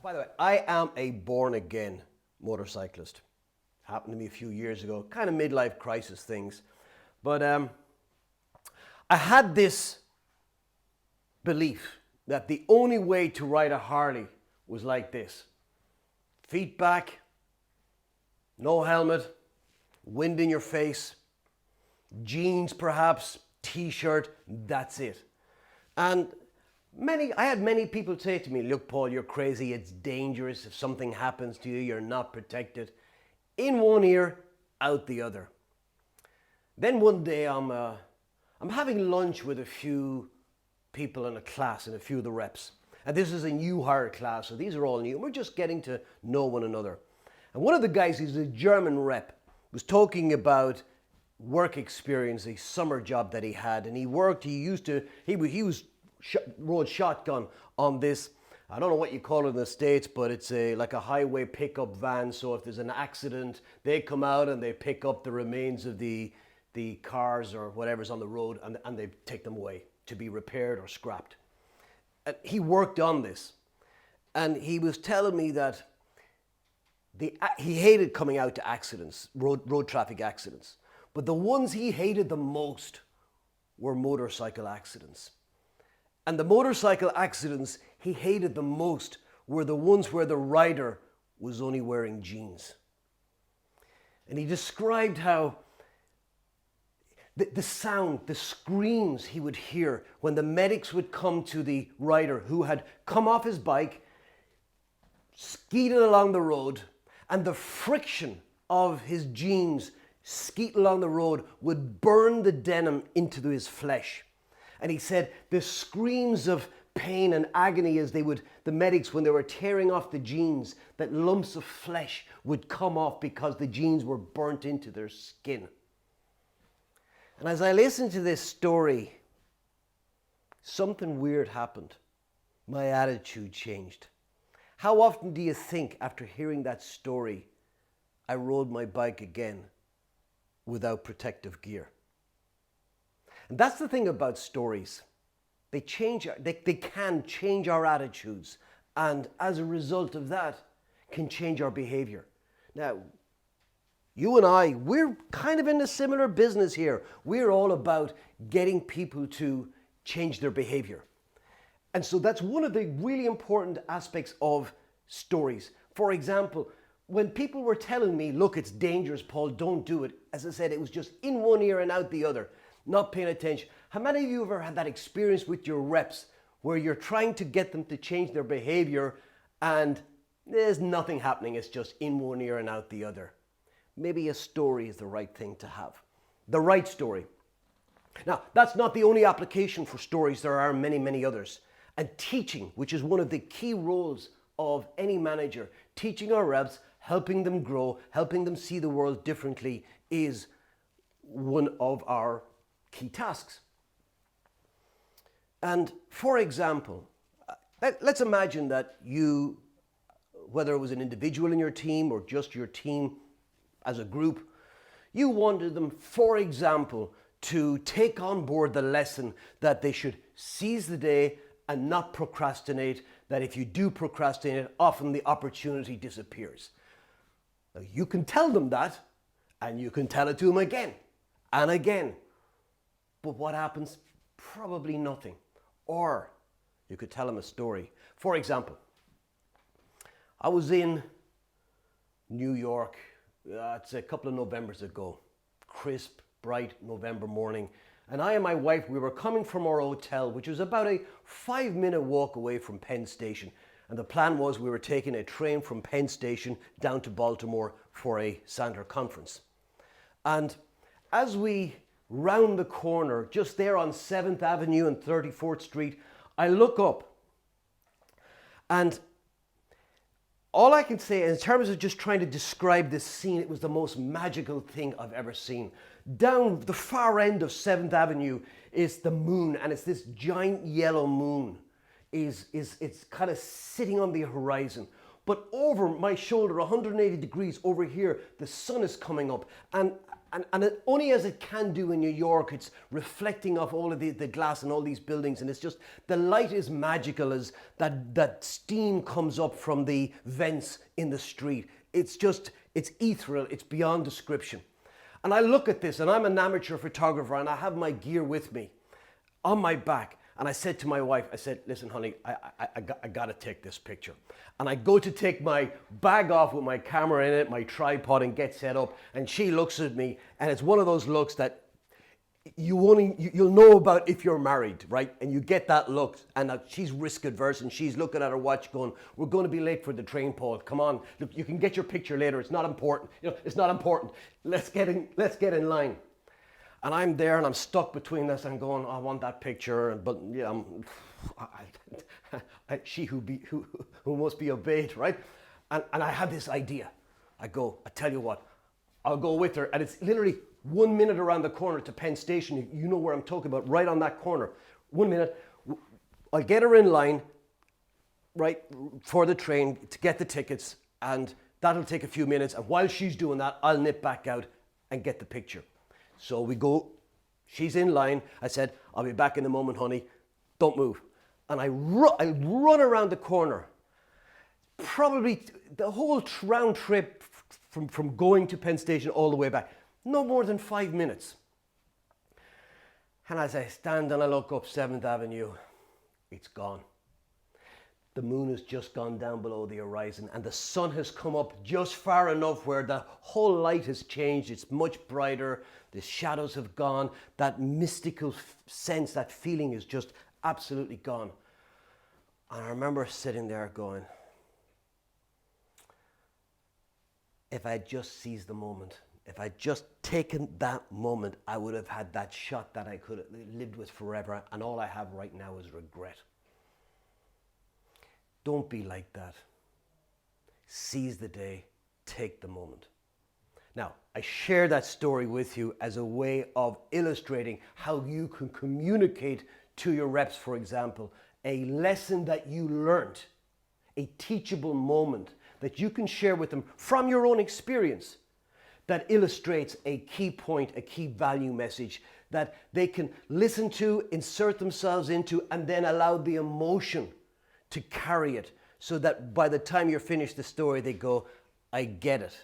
By the way, I am a born-again motorcyclist. Happened to me a few years ago, kind of midlife crisis things. But I had this belief that the only way to ride a Harley was like this. Feet back, no helmet, wind in your face, jeans perhaps, t-shirt, that's it. And I had many people say to me, look Paul, you're crazy, it's dangerous, if something happens to you, you're not protected. In one ear, out the other. Then one day I'm having lunch with a few people in a class and a few of the reps. And this is a new hire class, so these are all new. We're just getting to know one another. And one of the guys, he's a German rep, was talking about work experience, a summer job that he had. And he rode shotgun on this, I don't know what you call it in the States, but it's like a highway pickup van. So if there's an accident, they come out and they pick up the remains of the cars or whatever's on the road and they take them away to be repaired or scrapped. And he worked on this. And he was telling me that he hated coming out to accidents, road traffic accidents. But the ones he hated the most were motorcycle accidents. And the motorcycle accidents he hated the most were the ones where the rider was only wearing jeans. And he described how the sound, the screams he would hear when the medics would come to the rider who had come off his bike, skeeted along the road, and the friction of his jeans skeeting along the road would burn the denim into his flesh. And he said the screams of pain and agony as the medics, when they were tearing off the jeans, that lumps of flesh would come off because the jeans were burnt into their skin. And as I listened to this story, something weird happened. My attitude changed. How often do you think after hearing that story, I rode my bike again without protective gear? And that's the thing about stories. They can change our attitudes, and as a result of that, can change our behavior. Now, you and I, we're kind of in a similar business here. We're all about getting people to change their behavior. And so that's one of the really important aspects of stories. For example, when people were telling me, look, it's dangerous, Paul, don't do it. As I said, it was just in one ear and out the other, not paying attention. How many of you ever had that experience with your reps where you're trying to get them to change their behavior and there's nothing happening, it's just in one ear and out the other? Maybe a story is the right thing to have. The right story. Now, that's not the only application for stories. There are many, many others. And teaching, which is one of the key roles of any manager, teaching our reps, helping them grow, helping them see the world differently, is one of our key tasks. And for example, let's imagine that you, whether it was an individual in your team or just your team as a group, you wanted them, for example, to take on board the lesson that they should seize the day and not procrastinate, that if you do procrastinate, often the opportunity disappears. Now, you can tell them that, and you can tell it to them again and again. But what happens? Probably nothing. Or you could tell them a story. For example, I was in New York, it's a couple of Novembers ago, crisp, bright November morning. And I and my wife, we were coming from our hotel, which was about a 5-minute walk away from Penn Station. And the plan was we were taking a train from Penn Station down to Baltimore for a Sandler conference. And as we round the corner, just there on 7th Avenue and 34th Street, I look up. And all I can say in terms of just trying to describe this scene, it was the most magical thing I've ever seen. Down the far end of 7th Avenue is the moon, and it's this giant yellow moon. It's kind of sitting on the horizon. But over my shoulder, 180 degrees over here, the sun is coming up. And And it, only as it can do in New York, it's reflecting off all of the glass and all these buildings, and it's just, the light is magical as that steam comes up from the vents in the street. It's just, it's ethereal, it's beyond description. And I look at this, and I'm an amateur photographer, and I have my gear with me on my back. And I said to my wife, I said, listen, honey, I got to take this picture. And I go to take my bag off with my camera in it, my tripod, and get set up. And she looks at me, and it's one of those looks that you'll know about if you're married, right? And you get that look, and she's risk adverse, and she's looking at her watch going, we're going to be late for the train, Paul. Come on, look, you can get your picture later. It's not important. You know, it's not important. Let's get in line. And I'm there, and I'm stuck between this. I'm going, I want that picture, but yeah, she who must be obeyed, right? And I have this idea. I tell you what, I'll go with her, and it's literally 1 minute around the corner to Penn Station. You know where I'm talking about, right on that corner. 1 minute. I'll get her in line, right, for the train to get the tickets, and that'll take a few minutes. And while she's doing that, I'll nip back out and get the picture. So we go, she's in line. I said, I'll be back in a moment, honey. Don't move. And I run around the corner. Probably the whole round trip from going to Penn Station all the way back, no more than 5 minutes. And as I stand and I look up 7th Avenue, it's gone. The moon has just gone down below the horizon, and the sun has come up just far enough where the whole light has changed. It's much brighter. The shadows have gone. That mystical sense, that feeling is just absolutely gone. And I remember sitting there going, if I had just seized the moment, if I'd just taken that moment, I would have had that shot that I could have lived with forever. And all I have right now is regret. Don't be like that. Seize the day, take the moment. Now, I share that story with you as a way of illustrating how you can communicate to your reps, for example, a lesson that you learned, a teachable moment that you can share with them from your own experience that illustrates a key point, a key value message that they can listen to, insert themselves into, and then allow the emotion to carry it, so that by the time you're finished the story, they go, I get it,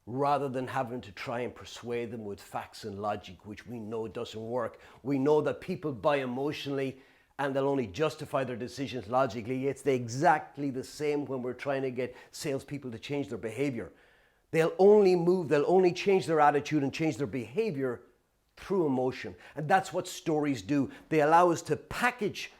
rather than having to try and persuade them with facts and logic, which we know doesn't work. We know that people buy emotionally and they'll only justify their decisions logically. It's exactly the same when we're trying to get salespeople to change their behavior. They'll only change their attitude and change their behavior through emotion. And that's what stories do. They allow us to package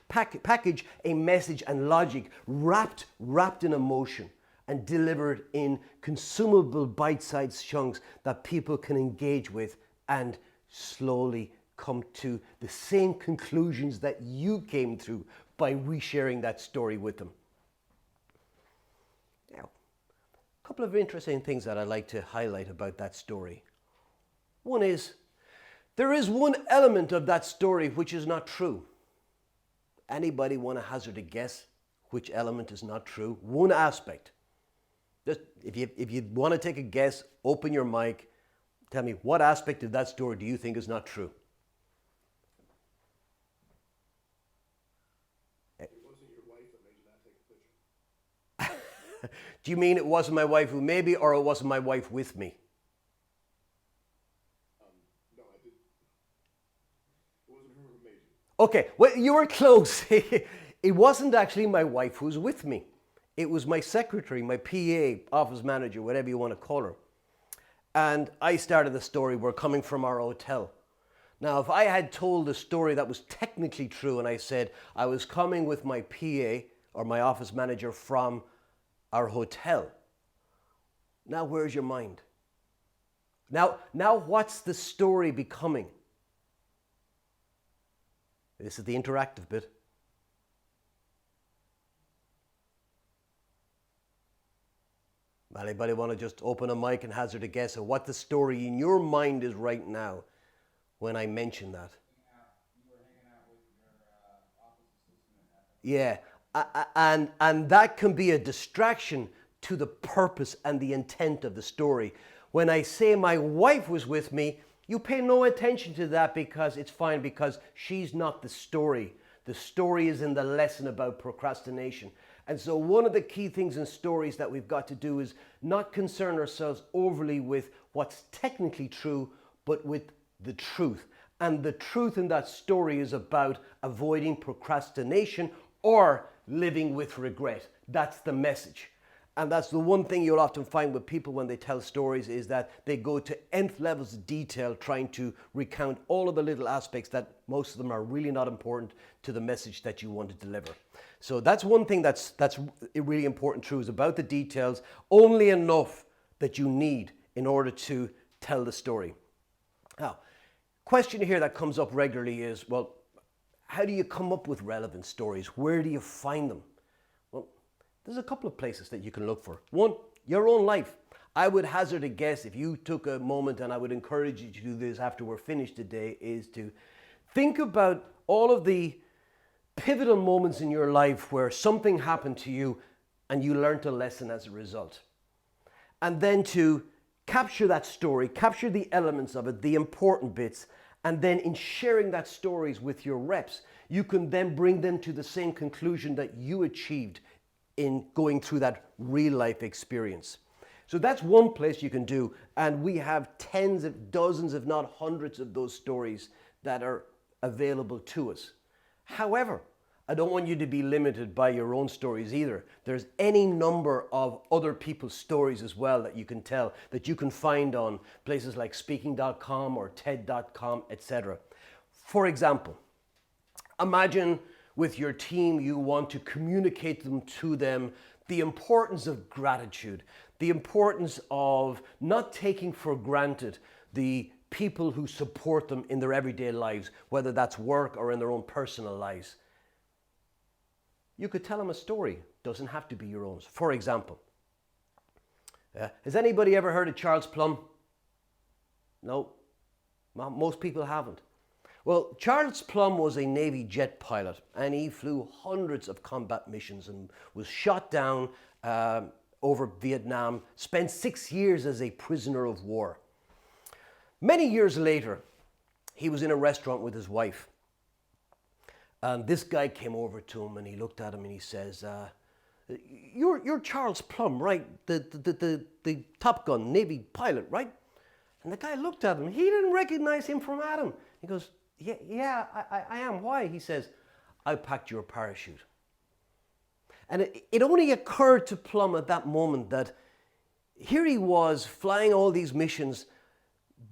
a message and logic wrapped in emotion and delivered in consumable bite-sized chunks that people can engage with and slowly come to the same conclusions that you came to by resharing that story with them. Now, a couple of interesting things that I'd like to highlight about that story. One is, there is one element of that story which is not true. Anybody want to hazard a guess which element is not true? One aspect. Just if you want to take a guess, open your mic. Tell me, what aspect of that story do you think is not true? It wasn't your wife that made you not take a picture. Do you mean it wasn't my wife who made me, or it wasn't my wife with me? No, I didn't. It wasn't her who made you. Okay, well, you were close. It wasn't actually my wife who was with me. It was my secretary, my PA, office manager, whatever you want to call her. And I started the story, we're coming from our hotel. Now, if I had told a story that was technically true and I said I was coming with my PA or my office manager from our hotel, now where's your mind? Now what's the story becoming? This is the interactive bit. Anybody want to just open a mic and hazard a guess at what the story in your mind is right now when I mention that? You were hanging out with your office assistant at Yeah, and that can be a distraction to the purpose and the intent of the story. When I say my wife was with me, you pay no attention to that because it's fine, because she's not the story. The story is in the lesson about procrastination. And so one of the key things in stories that we've got to do is not concern ourselves overly with what's technically true, but with the truth. And the truth in that story is about avoiding procrastination or living with regret. That's the message. And that's the one thing you'll often find with people when they tell stories, is that they go to nth levels of detail trying to recount all of the little aspects that most of them are really not important to the message that you want to deliver. So that's one thing that's really important too, is about the details, only enough that you need in order to tell the story. Now, question here that comes up regularly is, well, how do you come up with relevant stories? Where do you find them? Well, there's a couple of places that you can look for. One, your own life. I would hazard a guess, if you took a moment, and I would encourage you to do this after we're finished today, is to think about all of the pivotal moments in your life where something happened to you and you learned a lesson as a result. And then to capture that story, capture the elements of it, the important bits, and then in sharing that stories with your reps, you can then bring them to the same conclusion that you achieved in going through that real life experience. So that's one place you can do, and we have tens of dozens, if not hundreds, of those stories that are available to us. However, I don't want you to be limited by your own stories either. There's any number of other people's stories as well that you can tell, that you can find on places like speaking.com or TED.com, etc. For example, imagine with your team you want to communicate to them the importance of gratitude, the importance of not taking for granted the people who support them in their everyday lives, whether that's work or in their own personal lives. You could tell them a story. Doesn't have to be your own. For example, has anybody ever heard of Charles Plumb? No, most people haven't. Well, Charles Plumb was a Navy jet pilot, and he flew hundreds of combat missions and was shot down over Vietnam, spent 6 years as a prisoner of war. Many years later, he was in a restaurant with his wife. And this guy came over to him and he looked at him and he says, you're Charles Plumb, right? The Top Gun Navy pilot, right? And the guy looked at him. He didn't recognize him from Adam. He goes, yeah, I am. Why? He says, I packed your parachute. And it only occurred to Plumb at that moment that here he was flying all these missions,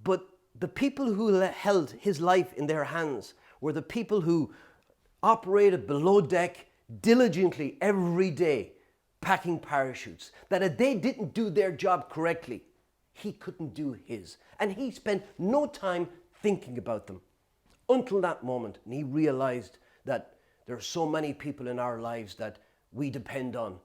but the people who held his life in their hands were the people who operated below deck diligently every day, packing parachutes. That if they didn't do their job correctly, he couldn't do his. And he spent no time thinking about them until that moment. And he realized that there are so many people in our lives that we depend on,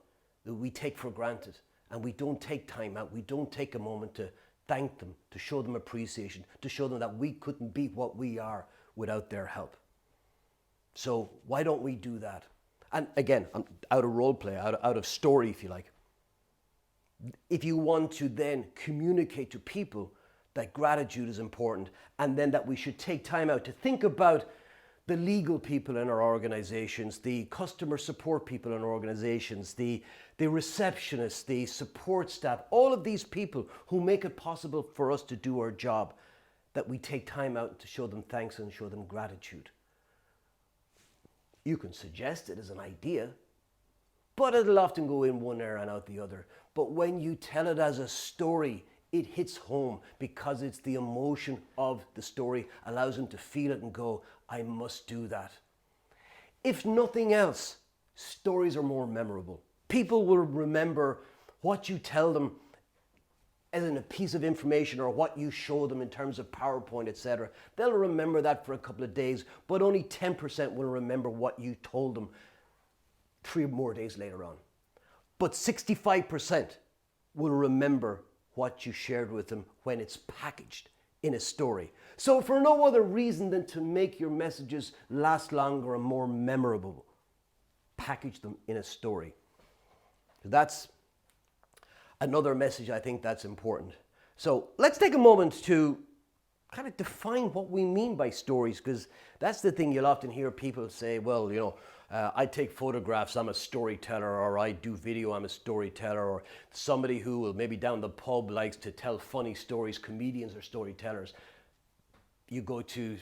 that we take for granted, and we don't take time out. We don't take a moment to thank them, to show them appreciation, to show them that we couldn't be what we are without their help. So why don't we do that? And again, I'm out of role play, out of story, if you like. If you want to then communicate to people that gratitude is important, and then that we should take time out to think about the legal people in our organizations, the customer support people in our organizations, the receptionists, the support staff, all of these people who make it possible for us to do our job, that we take time out to show them thanks and show them gratitude. You can suggest it as an idea, but it'll often go in one ear and out the other. But when you tell it as a story, it hits home because it's the emotion of the story, allows them to feel it and go, I must do that. If nothing else, stories are more memorable. People will remember what you tell them as in a piece of information or what you show them in terms of PowerPoint, etc. They'll remember that for a couple of days, but only 10% will remember what you told them 3 more days later on. But 65% will remember what you shared with them when it's packaged in a story. So for no other reason than to make your messages last longer and more memorable, package them in a story. That's another message I think that's important. So let's take a moment to kind of define what we mean by stories, because that's the thing. You'll often hear people say, well, I take photographs, I'm a storyteller, or I do video, I'm a storyteller, or somebody who will maybe down the pub likes to tell funny stories, comedians are storytellers. You go to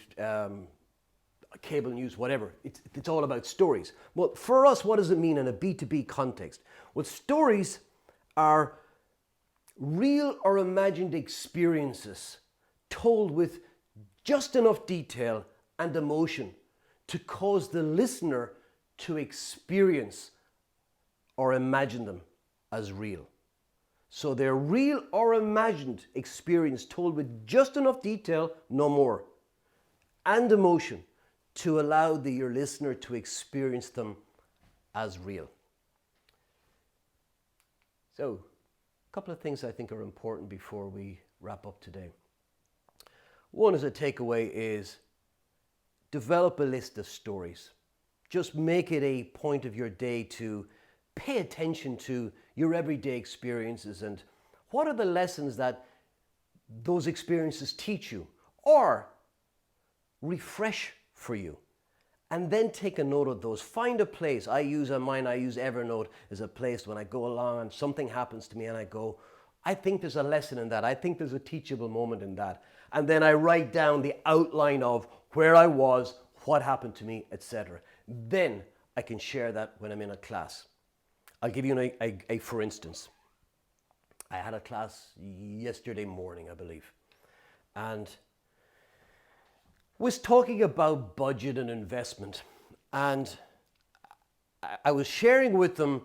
cable news, whatever, it's all about stories. Well, for us, what does it mean in a B2B context? Well, stories are real or imagined experiences told with just enough detail and emotion to cause the listener to experience or imagine them as real. So they're real or imagined experience told with just enough detail, no more, and emotion to allow your listener to experience them as real. So, a couple of things I think are important before we wrap up today. One as a takeaway is develop a list of stories. Just make it a point of your day to pay attention to your everyday experiences and what are the lessons that those experiences teach you or refresh for you. And then take a note of those. Find a place. I use Evernote as a place when I go along and something happens to me and I go, I think there's a lesson in that. I think there's a teachable moment in that. And then I write down the outline of where I was, what happened to me, etc. Then I can share that when I'm in a class. I'll give you a for instance. I had a class yesterday morning, I believe, and was talking about budget and investment. And I was sharing with them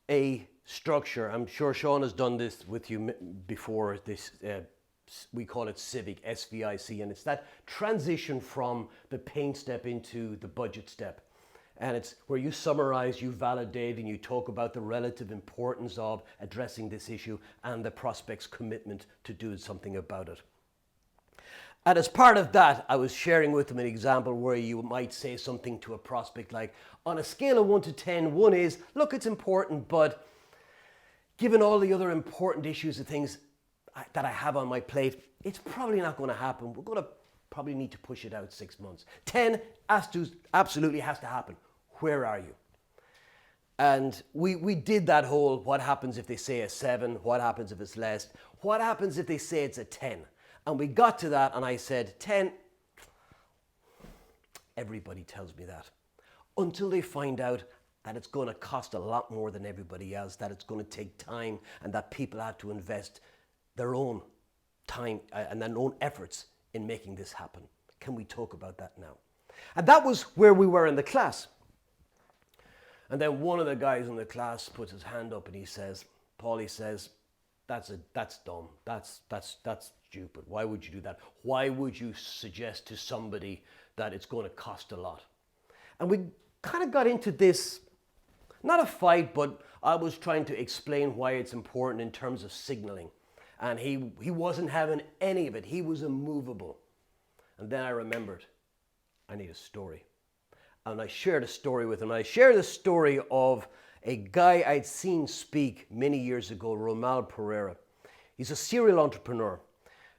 a structure. I'm sure Sean has done this with you before. We call it CIVIC, S-V-I-C, and it's that transition from the pain step into the budget step. And it's where you summarize, you validate, and you talk about the relative importance of addressing this issue and the prospect's commitment to do something about it. And as part of that, I was sharing with them an example where you might say something to a prospect like, on a scale of 1 to 10, 1 is, look, it's important, but given all the other important issues and things that I have on my plate, it's probably not going to happen. We're going to probably need to push it out 6 months. 10 absolutely has to happen. Where are you? And we did that whole, what happens if they say a 7? What happens if it's less? What happens if they say it's a 10? And we got to that and I said, 10, everybody tells me that. Until they find out that it's going to cost a lot more than everybody else, that it's going to take time, and that people have to invest their own time and their own efforts in making this happen. Can we talk about that now? And that was where we were in the class. And then one of the guys in the class puts his hand up and he says, Paul, that's dumb. That's stupid. Why would you do that? Why would you suggest to somebody that it's going to cost a lot? And we kind of got into this, not a fight, but I was trying to explain why it's important in terms of signaling. And he wasn't having any of it. He was immovable. And then I remembered, I need a story. And I shared a story with him. I shared the story of a guy I'd seen speak many years ago, Romal Pereira. He's a serial entrepreneur.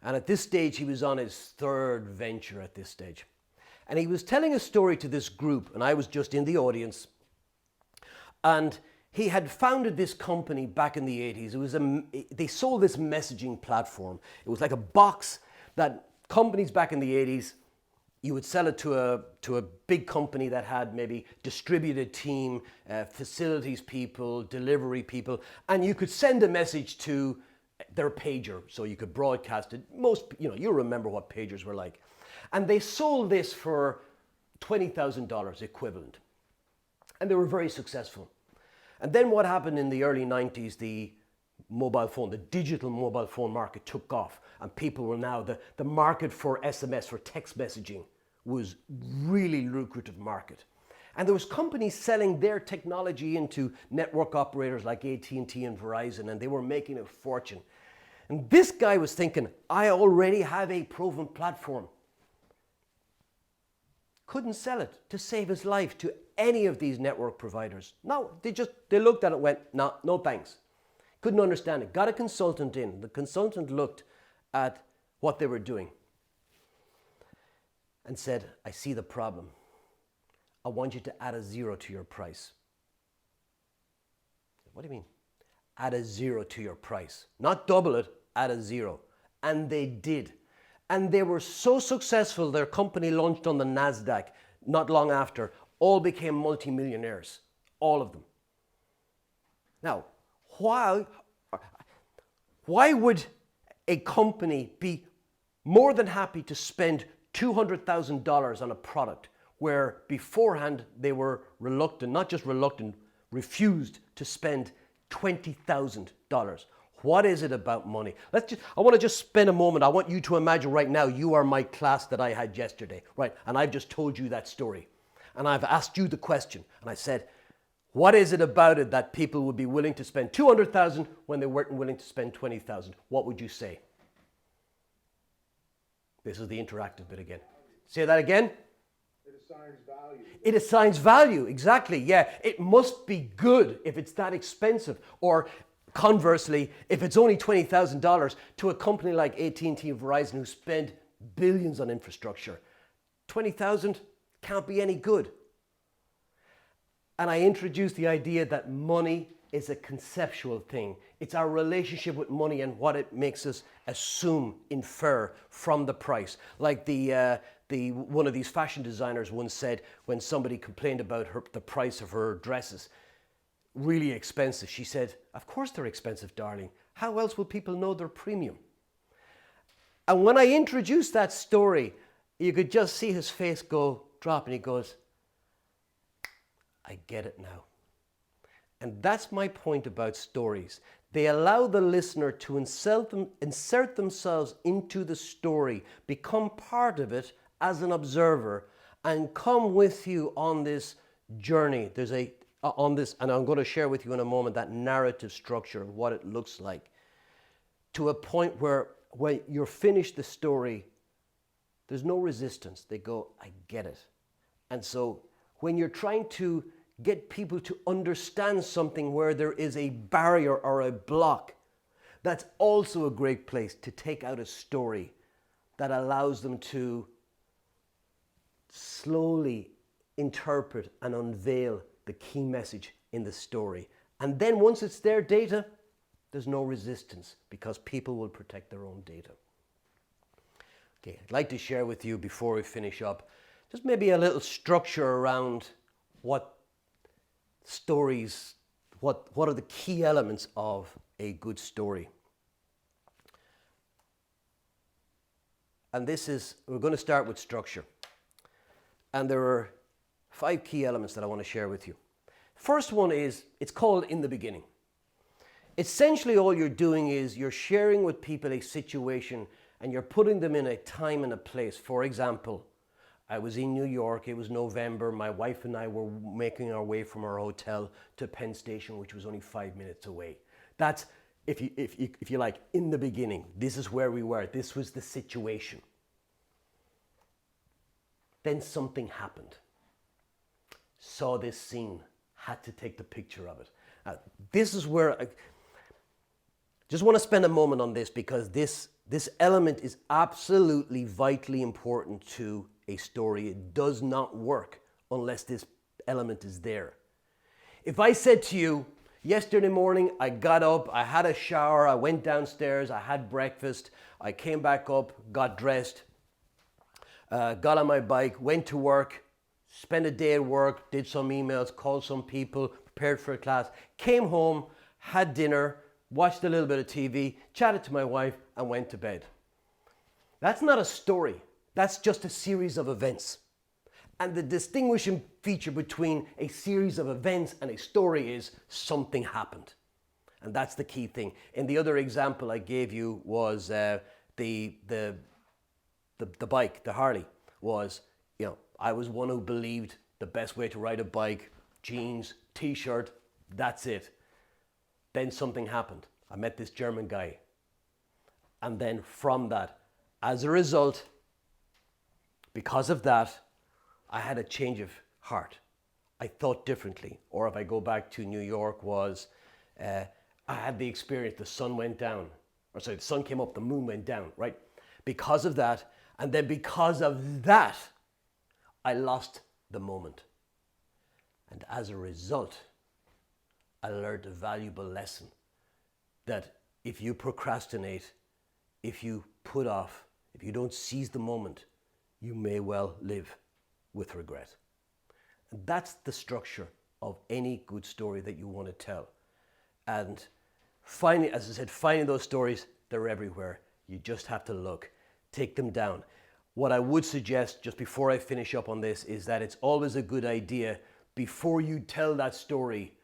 And at this stage, he was on his third venture at this stage. And he was telling a story to this group, and I was just in the audience. And he had founded this company back in the 80s. They sold this messaging platform. It was like a box that companies back in the 80s, you would sell it to a big company that had maybe distributed team, facilities people, delivery people, and you could send a message to their pager, so you could broadcast it. You remember what pagers were like. And they sold this for $20,000 equivalent. And they were very successful. And then what happened in the early 90s, the digital mobile phone market took off, and people were now, the market for SMS, for text messaging, was really lucrative market. And there was companies selling their technology into network operators like AT&T and Verizon, and they were making a fortune. And this guy was thinking, I already have a proven platform. Couldn't sell it to save his life to any of these network providers. No, they looked at it and went, no thanks. Couldn't understand it. Got a consultant in. The consultant looked at what they were doing and said, I see the problem. I want you to add a zero to your price. What do you mean? Add a zero to your price. Not double it, add a zero. And they did. And they were so successful, their company launched on the NASDAQ not long after, all became multimillionaires. All of them. Now, why would a company be more than happy to spend $200,000 on a product where beforehand they were reluctant, not just reluctant, refused to spend $20,000? What is it about money? I want to just spend a moment. I want you to imagine right now you are my class that I had yesterday, right? And I've just told you that story. And I've asked you the question. And I said, what is it about it that people would be willing to spend $200,000 when they weren't willing to spend $20,000? What would you say? This is the interactive bit again. Say that again. It assigns value. It assigns value, exactly. Yeah, it must be good if it's that expensive. Or conversely, if it's only $20,000 to a company like AT&T and Verizon who spend billions on infrastructure, $20,000 can't be any good. And I introduced the idea that money is a conceptual thing. It's our relationship with money and what it makes us assume, infer from the price. Like one of these fashion designers once said when somebody complained about the price of her dresses, really expensive. She said, of course they're expensive, darling. How else will people know they're premium? And when I introduced that story, you could just see his face drop and he goes, I get it now. And that's my point about stories. They allow the listener to insert themselves into the story, become part of it as an observer, and come with you on this journey. And I'm going to share with you in a moment that narrative structure of what it looks like, to a point where when you're finished the story, there's no resistance. They go, I get it. And so when you're trying to get people to understand something where there is a barrier or a block, that's also a great place to take out a story that allows them to slowly interpret and unveil the key message in the story. And then once it's their data, there's no resistance because people will protect their own data. Okay, I'd like to share with you before we finish up, just maybe a little structure around what stories, what are the key elements of a good story. And we're going to start with structure. And there are 5 key elements that I want to share with you. First one is, it's called in the beginning. Essentially all you're doing is you're sharing with people a situation and you're putting them in a time and a place. For example, I was in New York, it was November, my wife and I were making our way from our hotel to Penn Station, which was only 5 minutes away. That's, if you like, in the beginning. This is where we were, this was the situation. Then something happened. Saw this scene, had to take the picture of it. This is where I just want to spend a moment on this because this element is absolutely vitally important to a story. It does not work unless this element is there. If I said to you, yesterday morning I got up, I had a shower, I went downstairs, I had breakfast, I came back up, got dressed, got on my bike, went to work, spent a day at work, did some emails, called some people, prepared for a class, came home, had dinner, watched a little bit of TV, chatted to my wife, and went to bed. That's not a story. That's just a series of events. And the distinguishing feature between a series of events and a story is something happened. And that's the key thing. And the other example I gave you was the bike, the Harley, was, I was one who believed the best way to ride a bike, jeans, t-shirt, that's it. Then something happened. I met this German guy. And then from that, as a result, because of that, I had a change of heart. I thought differently. Or if I go back to New York, I had the experience, the sun went down. Or sorry, the sun came up, the moon went down, right? Because of that, and then because of that, I lost the moment. And as a result, I learned a valuable lesson that if you procrastinate, if you put off, if you don't seize the moment, you may well live with regret. And that's the structure of any good story that you want to tell. And finding, as I said, finding those stories, they're everywhere. You just have to look, take them down. What I would suggest, just before I finish up on this, is that it's always a good idea, before you tell that story,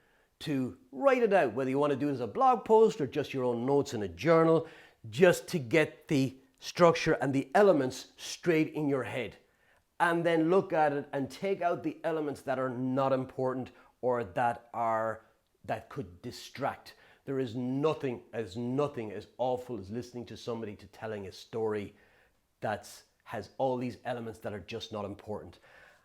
to write it out, whether you want to do it as a blog post or just your own notes in a journal, just to get the structure and the elements straight in your head. And then look at it and take out the elements that are not important or that could distract. There is nothing as awful as listening to somebody telling a story that has all these elements that are just not important.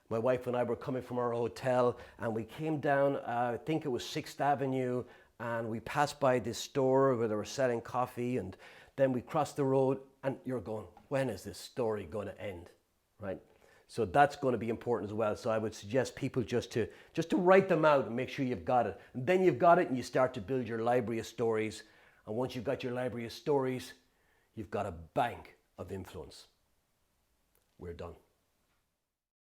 My wife and I were coming from our hotel and we came down, I think it was 6th Avenue, and we passed by this store where they were selling coffee, and then we crossed the road and you're going, when is this story going to end, right? So that's going to be important as well. So I would suggest people just to write them out and make sure you've got it. And then you've got it and you start to build your library of stories. And once you've got your library of stories, you've got a bank of influence. We're done.